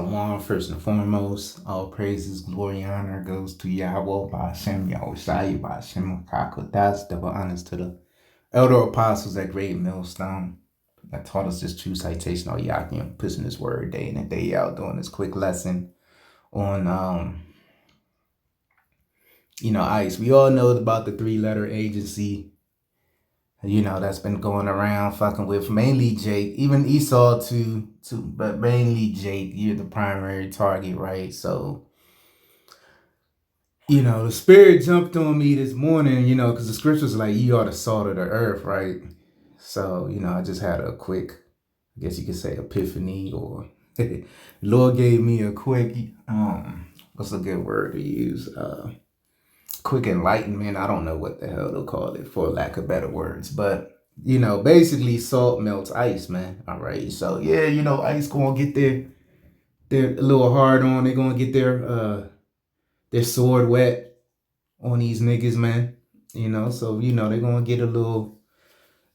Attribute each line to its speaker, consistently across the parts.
Speaker 1: Shalom, first and foremost, all praises, glory, and honor goes to Yahweh, by Hashem, Yahweh by Hashem, Kakodas, double honors to the elder apostles at Great Millstone that taught us this true citation of Yakim, pushing this word day in and day out, doing this quick lesson on, ICE. We all know about the three-letter agency, that's been going around fucking with mainly Jake, even Esau too, but mainly Jake. You're the primary target, right? So, the spirit jumped on me this morning, because the scriptures like you are the salt of the earth, right? So, I just had a quick, I guess you could say, epiphany, or Lord gave me a quick, what's a good word to use? Quick enlightenment. I don't know what the hell they'll call it for lack of better words, but basically salt melts ice, man. All right. So yeah, ice gonna get their a little hard on. They're gonna get their sword wet on these niggas, man. So they're gonna get a little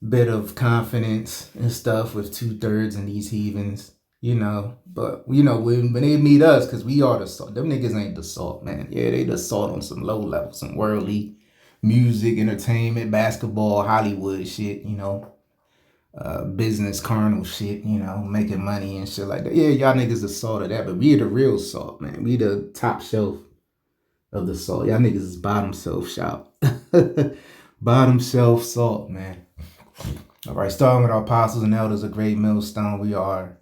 Speaker 1: bit of confidence and stuff with 2/3 in these heathens. But when they meet us, because we are the salt. Them niggas ain't the salt, man. Yeah, they the salt on some low level, some worldly music, entertainment, basketball, Hollywood shit, business, carnal shit, making money and shit like that. Yeah, y'all niggas the salt of that, but we the real salt, man. We the top shelf of the salt. Y'all niggas is bottom shelf shop. Bottom shelf salt, man. All right, starting with our apostles and elders of Great Millstone, we are,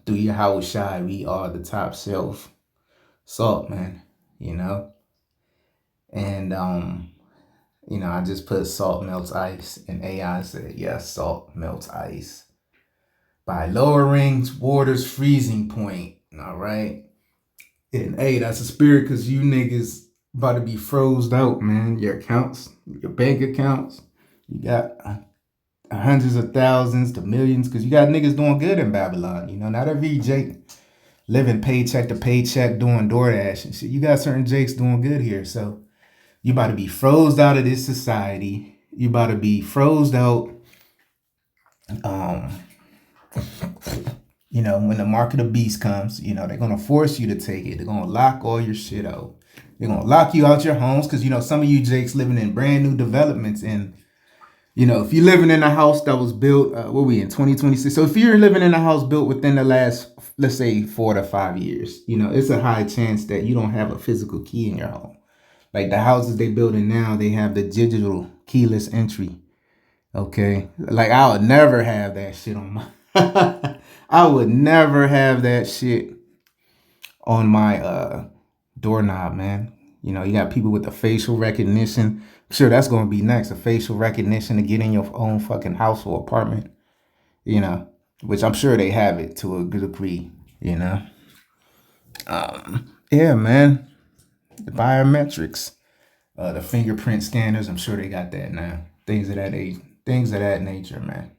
Speaker 1: through Yahweh Shai, we are the top shelf salt, man, And, I just put salt melts ice, and AI said, yes, salt melts ice by lowering water's freezing point, all right? And, hey, that's a spirit because you niggas about to be froze out, man. Your accounts, your bank accounts, you got hundreds of thousands to millions because you got niggas doing good in Babylon. Not every Jake living paycheck to paycheck doing DoorDash and shit. You got certain Jakes doing good here. So you about to be froze out of this society. You about to be froze out. When the mark of the beast comes, they're going to force you to take it. They're going to lock all your shit out. They're going to lock you out your homes because, some of you Jakes living in brand new developments and if you're living in a house that was built, what we in 2026? So if you're living in a house built within the last, let's say 4 to 5 years, it's a high chance that you don't have a physical key in your home. Like the houses they building now, they have the digital keyless entry. Okay. Like I would never have that shit on my, I would never have that shit on my doorknob, man. You got people with the facial recognition. I'm sure that's going to be next. A facial recognition to get in your own fucking house or apartment, which I'm sure they have it to a good degree, Yeah, man. The biometrics, the fingerprint scanners, I'm sure they got that now. Things of that age, things of that nature, man.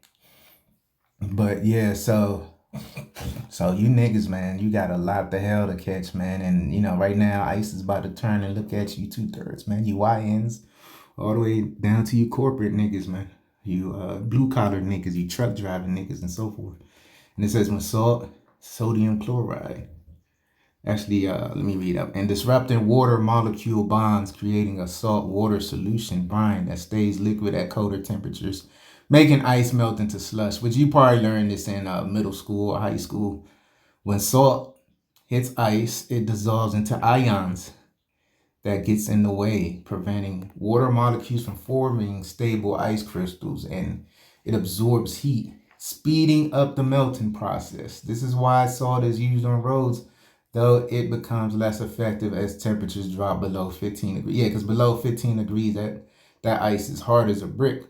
Speaker 1: But yeah, so you niggas, man, you got a lot the hell to catch, man. And right now, ICE is about to turn and look at you 2/3, man. You YNs, all the way down to you corporate niggas, man. You blue collar niggas, you truck driving niggas, and so forth. And it says when salt, sodium chloride. Actually, let me read up. And disrupting water molecule bonds, creating a salt water solution brine that stays liquid at colder temperatures, making ice melt into slush, which you probably learned this in middle school or high school. When salt hits ice, it dissolves into ions that gets in the way, preventing water molecules from forming stable ice crystals, and it absorbs heat, speeding up the melting process. This is why salt is used on roads, though it becomes less effective as temperatures drop below 15 degrees. Yeah, because below 15 degrees, that ice is hard as a brick.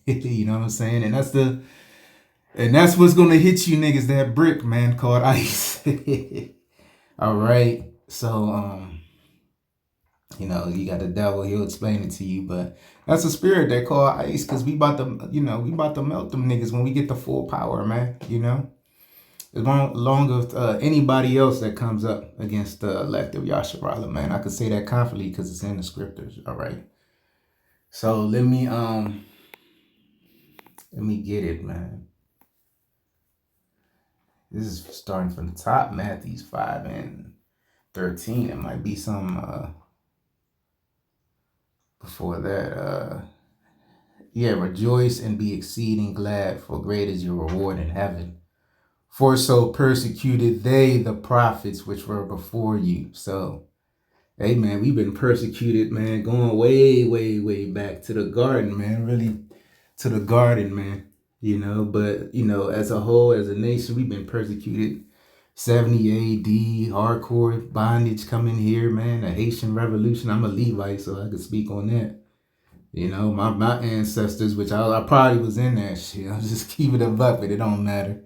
Speaker 1: You know what I'm saying? And that's what's gonna hit you niggas, that brick, man, called ice. All right. So you got the devil, he'll explain it to you, but that's a spirit they call ice, because we about to melt them niggas when we get the full power, man. As long as anybody else that comes up against the elect of Yasharala, man, I could say that confidently because it's in the scriptures. All right. So let me get it, man. This is starting from the top, Matthew 5 and 13. It might be some before that. Yeah, rejoice and be exceeding glad, for great is your reward in heaven. For so persecuted they the prophets which were before you. So, hey man, we've been persecuted, man, going way, way, way back to the garden, man. Really to the garden, man. But as a whole, as a nation, we've been persecuted. 70 AD, hardcore bondage coming here, man. The Haitian Revolution. I'm a Levite, so I could speak on that. My ancestors, which I probably was in that shit. I'm just keeping it up, but it don't matter.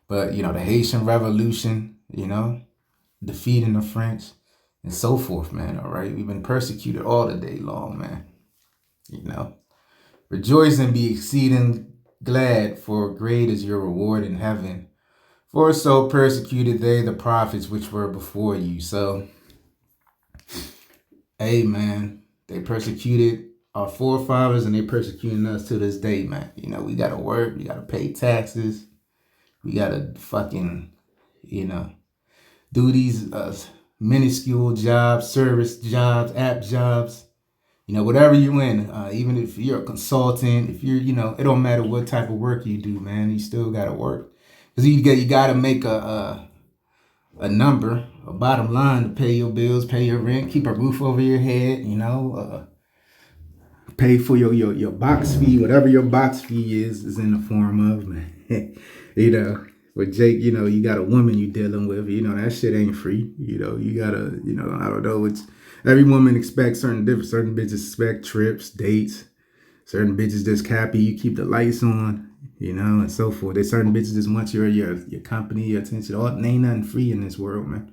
Speaker 1: But, the Haitian Revolution, defeating the French and so forth, man. All right. We've been persecuted all the day long, man. Rejoice and be exceeding glad, for great is your reward in heaven. For so persecuted they the prophets which were before you. So, hey, man, they persecuted our forefathers and they persecuting us to this day, man. We got to work. We got to pay taxes. We got to fucking, do these minuscule jobs, service jobs, app jobs, whatever you in, even if you're a consultant, if you're, it don't matter what type of work you do, man, you still got to work. Because you got to make a number, a bottom line to pay your bills, pay your rent, keep a roof over your head, pay for your box fee, whatever your box fee is in the form of, man. With Jake, you got a woman you dealing with, that shit ain't free. You gotta, I don't know, every woman expects certain bitches expect trips, dates, certain bitches just happy you keep the lights on, and so forth. There's certain bitches just want your company, your attention. Ain't nothing free in this world, man.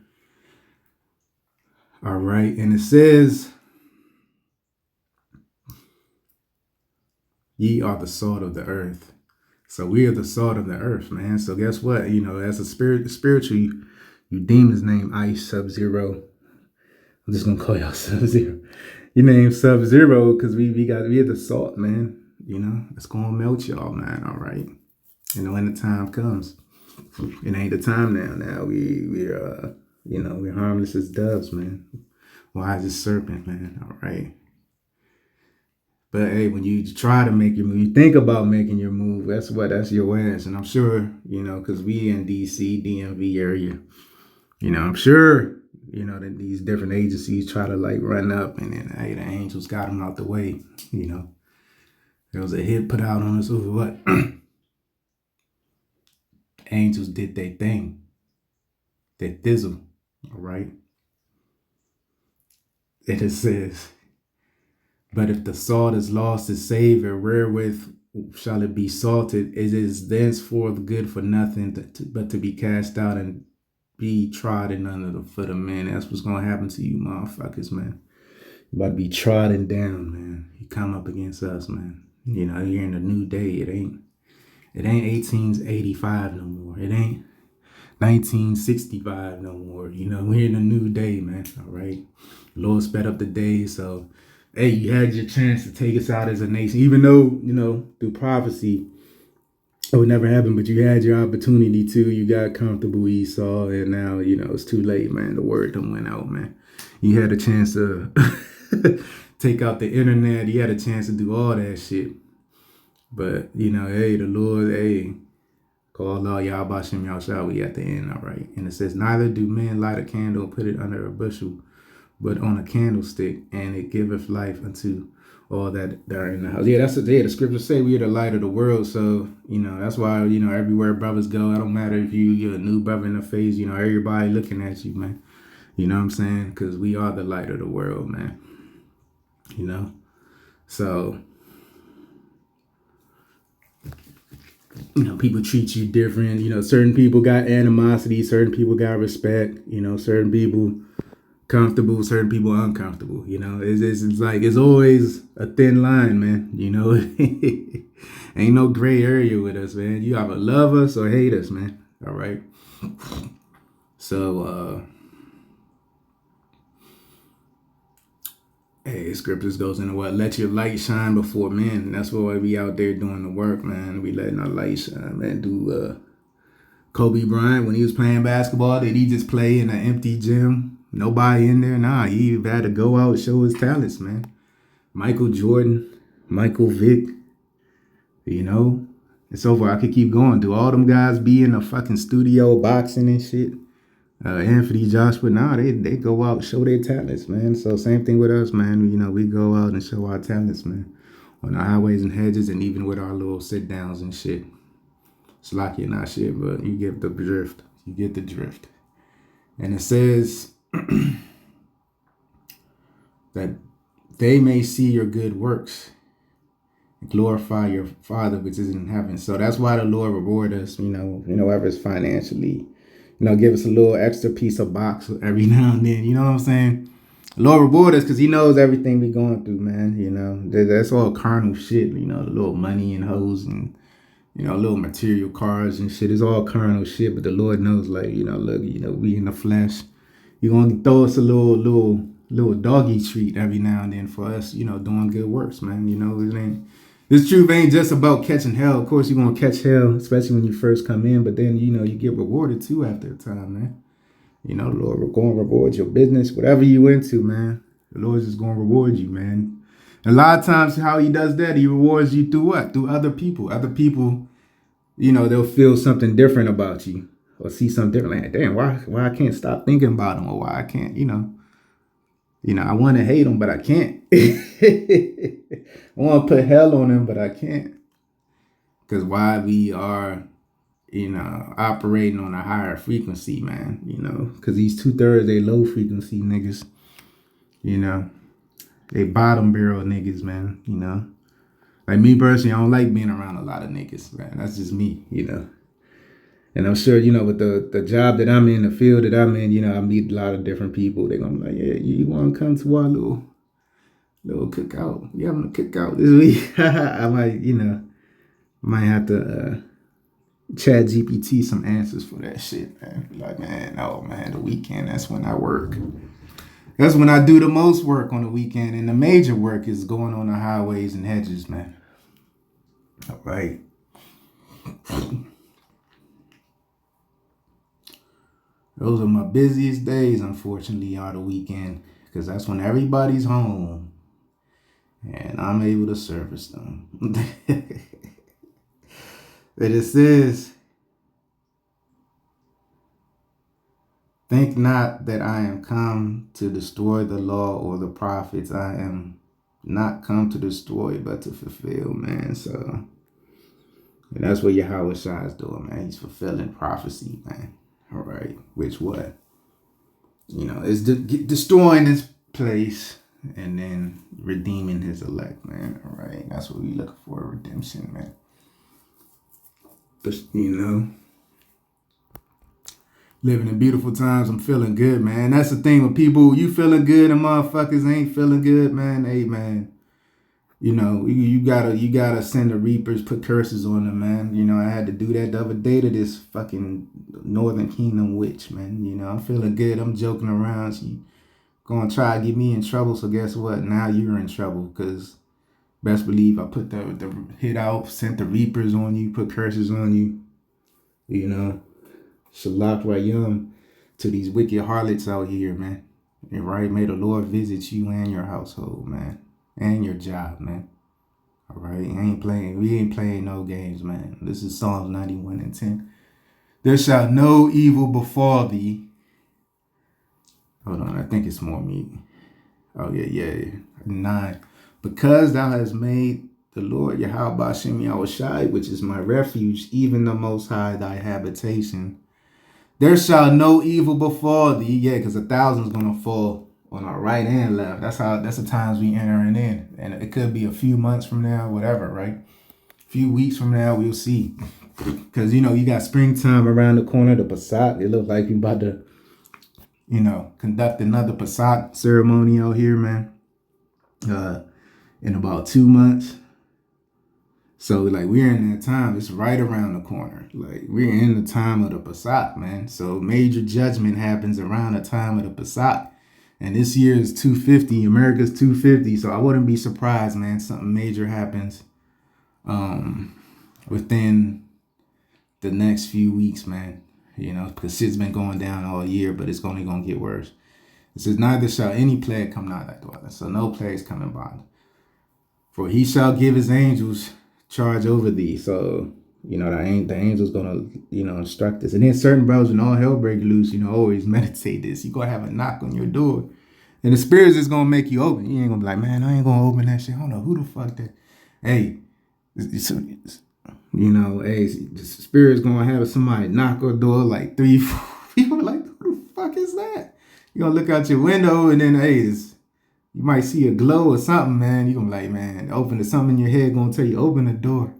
Speaker 1: All right, and it says, ye are the salt of the earth. So we are the salt of the earth, man. So guess what? As a spiritual, you deem his name Ice Sub-Zero. I'm just gonna call y'all Sub-Zero. You name Sub-Zero because we are the salt, man. It's gonna melt y'all, man. All right. When the time comes, it ain't the time now. Now we're harmless as doves, man. Wise as serpent, man. All right. But hey, when you try to make your move, you think about making your move, that's your ass. And I'm sure, because we in DC, DMV area, I'm sure, that these different agencies try to like run up and then, hey, the angels got them out the way, There was a hit put out on us over what? Angels did their thing. They thizzle, all right? And it says, but if the salt is lost its savor, wherewith shall it be salted? It is thenceforth good for nothing but to be cast out and be trodden under the foot of men. That's what's going to happen to you motherfuckers, man. You about to be trodden down, man. You come up against us, man. You're in a new day. It ain't 1885 no more. It ain't 1965 no more. We're in a new day, man. All right. Lord sped up the day, so hey, you had your chance to take us out as a nation, even though, through prophecy, it would never happen, but you had your opportunity to. You got comfortable, Esau, and now, it's too late, man. The word done went out, man. You had a chance to take out the internet. You had a chance to do all that shit. But, hey, the Lord, hey, call Allah Yahbashim Yahshua at the end, all right? And it says, neither do men light a candle and put it under a bushel, but on a candlestick, and it giveth life unto all that are in the house. Yeah, the scriptures say we are the light of the world. So, that's why, everywhere brothers go, it don't matter if you're a new brother in the face, everybody looking at you, man. You know what I'm saying? Because we are the light of the world, man. So, people treat you different. Certain people got animosity, certain people got respect, certain people comfortable, certain people uncomfortable. It's like it's always a thin line, man. Ain't no gray area with us, man. You either love us or hate us, man. All right. So, hey, scriptures goes into what? Let your light shine before men. That's why we out there doing the work, man. We letting our light shine, man. Kobe Bryant, when he was playing basketball, did he just play in an empty gym? Nobody in there? Nah, he had to go out and show his talents, man. Michael Jordan, Michael Vick, you know, and so far I could keep going. Do all them guys be in a fucking studio boxing and shit? Anthony Joshua, nah, they go out and show their talents, man. So same thing with us, man. You know, we go out and show our talents, man, on the highways and hedges, and even with our little sit downs and shit. It's lucky and not shit, but you get the drift. You get the drift. And it says that they may see your good works and glorify your Father which is in heaven. So that's why the Lord reward us, whether it's financially, give us a little extra piece of box every now and then. You know what I'm saying? The Lord reward us because he knows everything we going through, man. That's all carnal shit, the little money and hoes and, little material cars and shit. It's all carnal shit, but the Lord knows, like, look, we in the flesh. You're going to throw us a little doggy treat every now and then for us, doing good works, man. This truth ain't just about catching hell. Of course, you're going to catch hell, especially when you first come in, but then, you get rewarded too after a time, man. The Lord will go and reward your business, whatever you into, man. The Lord's just going to reward you, man. And a lot of times how he does that, he rewards you through what? Through other people. Other people, they'll feel something different about you or see something different. Like, damn, why I can't stop thinking about them, or why I can't, I want to hate them, but I can't. I want to put hell on them, but I can't. Because why we are, operating on a higher frequency, man, because these 2/3, they low frequency niggas, they bottom barrel niggas, man, Like me personally, I don't like being around a lot of niggas, man. That's just me, And I'm sure, with the job that I'm in, the field that I'm in, I meet a lot of different people. They're going to be like, yeah, you want to come to our little cookout? We having a cookout this week. I might have to Chat GPT some answers for that shit, man. Be like, man, no, man, the weekend, that's when I work. That's when I do the most work on the weekend. And the major work is going on the highways and hedges, man. All right. Those are my busiest days, unfortunately, are the weekend, because that's when everybody's home and I'm able to service them. But it says, think not that I am come to destroy the law or the prophets. I am not come to destroy, but to fulfill, man. So, and that's what Yahweh Shai is doing, man. He's fulfilling prophecy, man. All right, which what? Is destroying this place and then redeeming his elect, man. All right, that's what we looking for, redemption, man. But, living in beautiful times, I'm feeling good, man. That's the thing with people, you feeling good and motherfuckers ain't feeling good, man. Hey, man. You gotta send the reapers, put curses on them, man. I had to do that the other day to this fucking Northern Kingdom witch, man. I'm feeling good. I'm joking around. She gonna try to get me in trouble. So guess what? Now you're in trouble, because best believe I put the hit out, sent the reapers on you, put curses on you. Shalak Rayum to these wicked harlots out here, man. And right, may the Lord visit you and your household, man. And your job, man. All right, we ain't playing no games, man. This is Psalms 91:10. There shall no evil befall thee. Hold on, I think it's more me. Oh yeah. 9. Because thou hast made the Lord Yahweh Bashem Yahushai, which is my refuge, even the Most High thy habitation. There shall no evil befall thee. Yeah, because 1,000's gonna fall on our right and left. That's the times we entering in. And it could be a few months from now, whatever, right? A few weeks from now, we'll see. Because, you got springtime around the corner, the Pesach. It looks like we about to, conduct another Pesach ceremony out here, man. In about 2 months. So, like, we're in that time. It's right around the corner. Like, we're in the time of the Pesach, man. So, major judgment happens around the time of the Pesach. And this year is 250. America's 250. So I wouldn't be surprised, man. Something major happens within the next few weeks, man. You know, because shit's been going down all year, but it's only gonna get worse. It says, neither shall any plague come nigh thy dwelling. So no plagues coming by. For he shall give his angels charge over thee. So, you know, the angel's gonna, you know, instruct us. And then certain brothers, when all hell break loose, you know, always meditate this. You're gonna have a knock on your door. And the spirits is gonna make you open. You ain't gonna be like, man, I ain't gonna open that shit. I don't know who the fuck that. Hey, you know, hey, the spirit's gonna have somebody knock on the door like 3, 4 people like, who the fuck is that? You gonna look out your window and then, hey, you might see a glow or something, man. You gonna be like, man, open something in your head gonna tell you, open the door.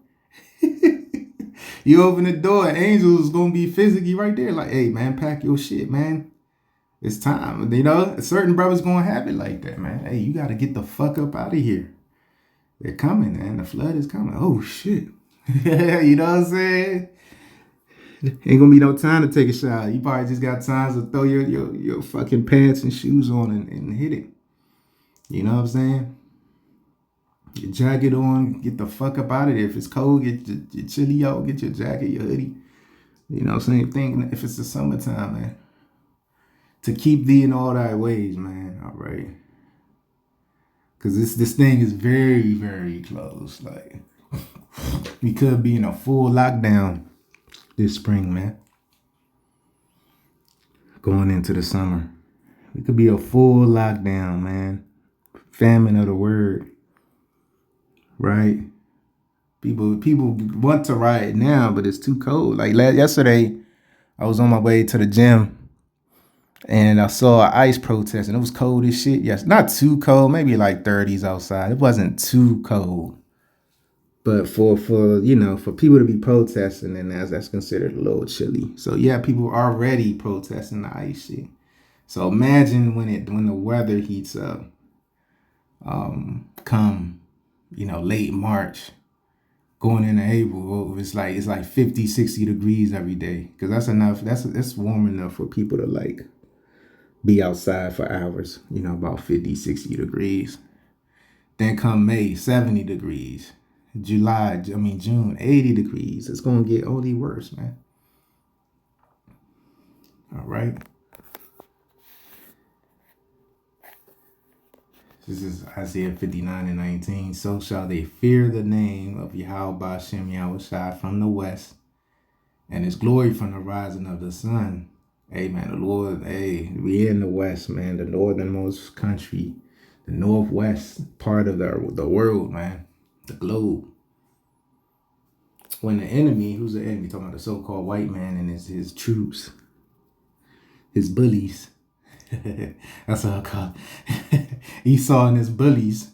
Speaker 1: You open the door, angels gonna be physically right there, like, hey, man, pack your shit, man. It's time. You know, certain brothers gonna have it like that, man. Hey, you gotta get the fuck up out of here. They're coming, man. The flood is coming. Oh shit. You know what I'm saying? Ain't gonna be no time to take a shower. You probably just got time to throw your fucking pants and shoes on and hit it. You know what I'm saying? Your jacket on, get the fuck up out of there. If it's cold, get your chili out, get your jacket, your hoodie. You know, same thing if it's the summertime, man. To keep thee in all thy ways, man. All right. Because this thing is very, very close. Like, we could be in a full lockdown this spring, man. Going into the summer. We could be a full lockdown, man. Famine of the word. Right? People want to riot now, but it's too cold. Like yesterday, I was on my way to the gym and I saw an ICE protest and it was cold as shit. Yes, not too cold, maybe like 30s outside. It wasn't too cold. But for you know, for people to be protesting, and that's considered a little chilly. So yeah, people are already protesting the ICE shit. So imagine when the weather heats up, come, you know, late March, going into April, it's like 50, 60 degrees every day. Because that's enough. That's warm enough for people to like be outside for hours, you know, about 50, 60 degrees. Then come May, 70 degrees. June, 80 degrees. It's going to get only worse, man. All right. This is Isaiah 59:19. So shall they fear the name of Yahweh Ba'Shem Yahushua from the west, and his glory from the rising of the sun. Hey, man, the Lord, hey, we in the west, man, the northernmost country, the northwest part of the world, man, the globe. When the enemy, who's the enemy? Talking about the so-called white man and his troops, his bullies. That's what I call it. Esau and his bullies.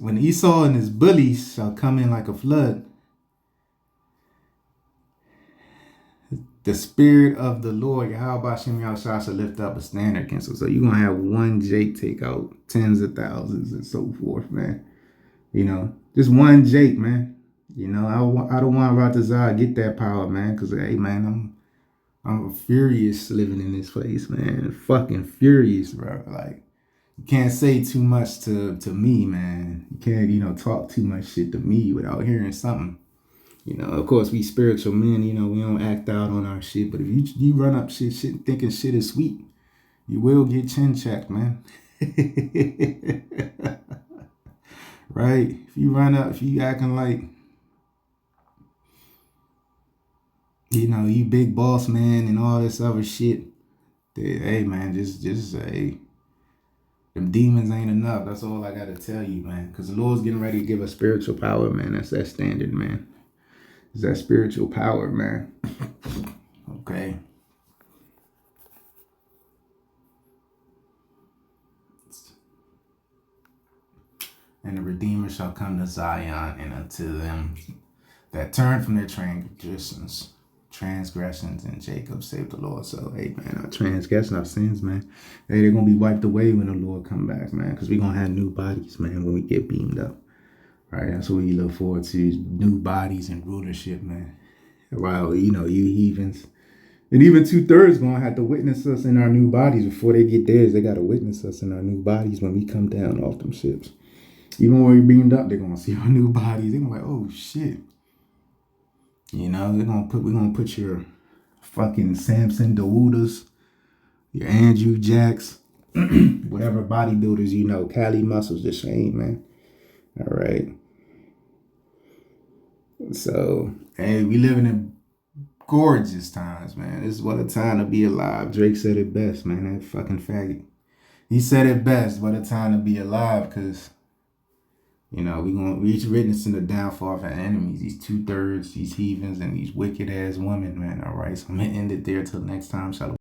Speaker 1: When Esau and his bullies shall come in like a flood, the spirit of the Lord, Yahweh Ba'Shem Yahushua, shall lift up a standard against them. So you're going to have one Jake take out tens of thousands and so forth, man. You know, just one Jake, man. You know, I don't want Ratazar get that power, man, because, hey, man, I'm furious living in this place, man. Fucking furious, bro. Like, you can't say too much to me, man. You can't, you know, talk too much shit to me without hearing something. You know, of course, we spiritual men, you know, we don't act out on our shit. But if you run up shit thinking shit is sweet, you will get chin checked, man. Right? If you acting like, you know, you big boss man and all this other shit, hey, man, just say, them demons ain't enough. That's all I gotta tell you, man. Because the Lord's getting ready to give us spiritual power, man. That's that standard, man. It's that spiritual power, man. Okay. And the Redeemer shall come to Zion, and unto them that turn from their transgressions, and Jacob save the Lord. So, hey, man, our transgression, our sins, man, hey, they're going to be wiped away when the Lord come back, man, because we're going to have new bodies, man, when we get beamed up. Right? That's what we look forward to, new bodies and rulership, man. While, you know, you heathens, and even 2/3 going to have to witness us in our new bodies before they get theirs. They got to witness us in our new bodies when we come down off them ships. Even when we beamed up, they're going to see our new bodies. They're going to be like, oh, shit. You know, we're gonna put your fucking Samson Dawudas, your Andrew Jacks, whatever bodybuilders you know, Cali Muscles, the same, man. All right. So, hey, we living in gorgeous times, man. This is what a time to be alive. Drake said it best, man. That fucking faggot. He said it best. What a time to be alive, cause we witnessing the downfall of our enemies. These 2/3, these heathens, and these wicked ass women, man. All right. So I'm gonna end it there till next time. Shalom.